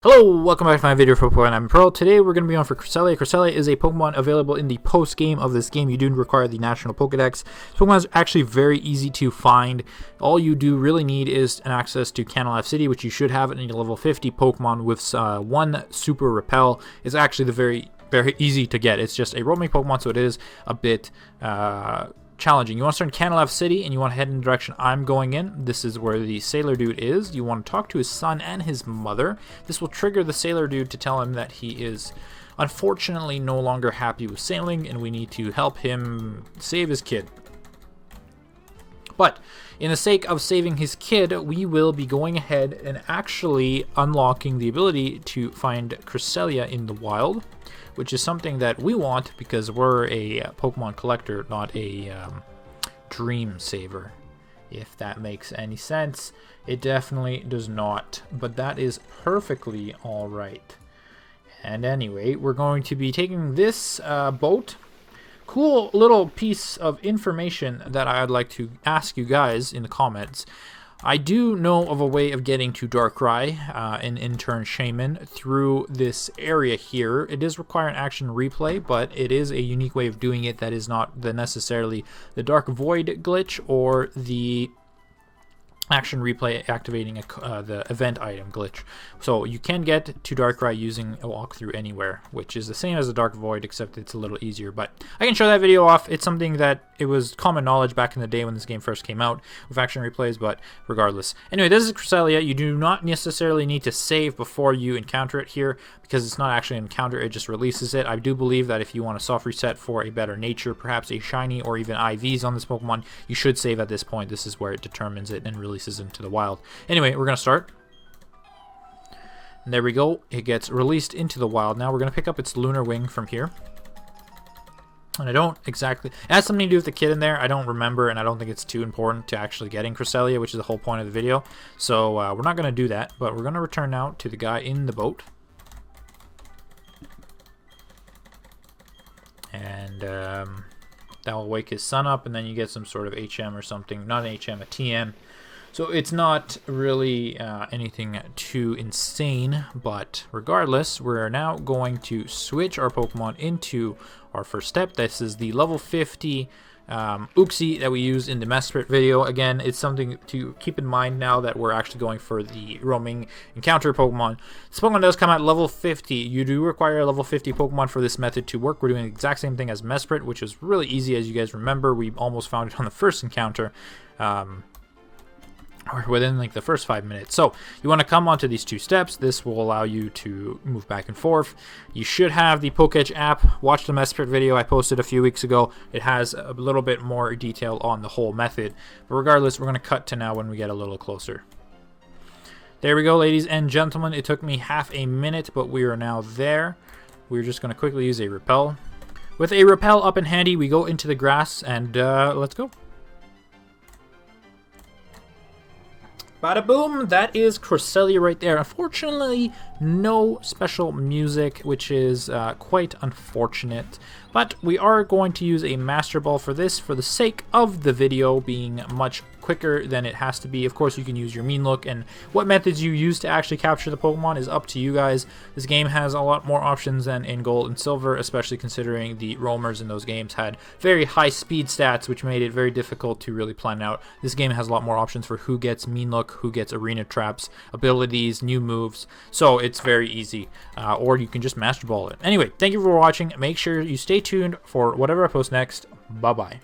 Hello, welcome back to my video for Pokemon. I'm Pearl. Today we're going to be on for Cresselia. Cresselia is a Pokemon available in the post-game of this game. You do require the National Pokedex. This Pokemon is actually very easy to find. All you do really need is an access to Cresselia City, which you should have in a level 50 Pokemon with one Super Repel. It's actually very easy to get. It's just a roaming Pokemon, so it is a bit challenging. You want to start in Cresselia City and you want to head in the direction I'm going in. This is where the sailor dude is. You want to talk to his son and his mother. This will trigger the sailor dude to tell him that he is unfortunately no longer happy with sailing and we need to help him save his kid. But in the sake of saving his kid, we will be going ahead and actually unlocking the ability to find Cresselia in the wild, which is something that we want because we're a Pokemon collector, not a dream saver. If that makes any sense. It definitely does not, but that is perfectly all right. And anyway, we're going to be taking this boat. Cool little piece of information that I'd like to ask you guys in the comments. I do know of a way of getting to Darkrai, an intern shaman, through this area here. It does require an action replay, but it is a unique way of doing it that is not necessarily the Dark Void glitch or the action replay activating the event item glitch. So you can get to Darkrai using a walkthrough anywhere, which is the same as the Dark Void, except it's a little easier. But I can show that video off. It's something that it was common knowledge back in the day when this game first came out with action replays, but regardless. Anyway, this is Cresselia. You do not necessarily need to save before you encounter it here, because it's not actually an encounter, it just releases it. I do believe that if you want a soft reset for a better nature, perhaps a shiny or even IVs on this Pokemon, you should save at this point. This is where it determines it and releases into the wild. Anyway, we're going to start. And there we go. It gets released into the wild. Now we're going to pick up its Lunar Wing from here. And I don't exactly... It has something to do with the kid in there. I don't remember, and I don't think it's too important to actually getting Cresselia, which is the whole point of the video. So we're not going to do that, but we're going to return now to the guy in the boat. And that will wake his son up, and then you get some sort of HM or something. Not an HM, a TM. So it's not really anything too insane, but regardless, we're now going to switch our Pokemon into our first step. This is the level 50 Uxie that we used in the Mesprit video. Again, it's something to keep in mind now that we're actually going for the roaming encounter Pokemon. This Pokemon does come at level 50. You do require a level 50 Pokemon for this method to work. We're doing the exact same thing as Mesprit, which is really easy, as you guys remember. We almost found it on the first encounter. Or within like the first 5 minutes. So you want to come onto these two steps. This will allow you to move back and forth. You should have the Poketch app. Watch the Mesprit video I posted a few weeks ago. It has a little bit more detail on the whole method. But regardless, we're going to cut to now when we get a little closer. There we go, ladies and gentlemen. It took me half a minute, but we are now there. We're just going to quickly use a Repel. With a Repel up and handy, we go into the grass and let's go. Bada boom, that is Cresselia right there. Unfortunately, no special music, which is quite unfortunate. But we are going to use a Master Ball for this, for the sake of the video being much quicker than it has to be. Of course, you can use your mean look, and what methods you use to actually capture the Pokemon is up to you guys. This game has a lot more options than in Gold and Silver, especially considering the roamers in those games had very high speed stats, which made it very difficult to really plan out. This game has a lot more options for who gets mean look, who gets arena traps, abilities, new moves, so it's very easy. Or you can just Master Ball it. Anyway, thank you for watching. Make sure you stay tuned for whatever I post next. Bye-bye.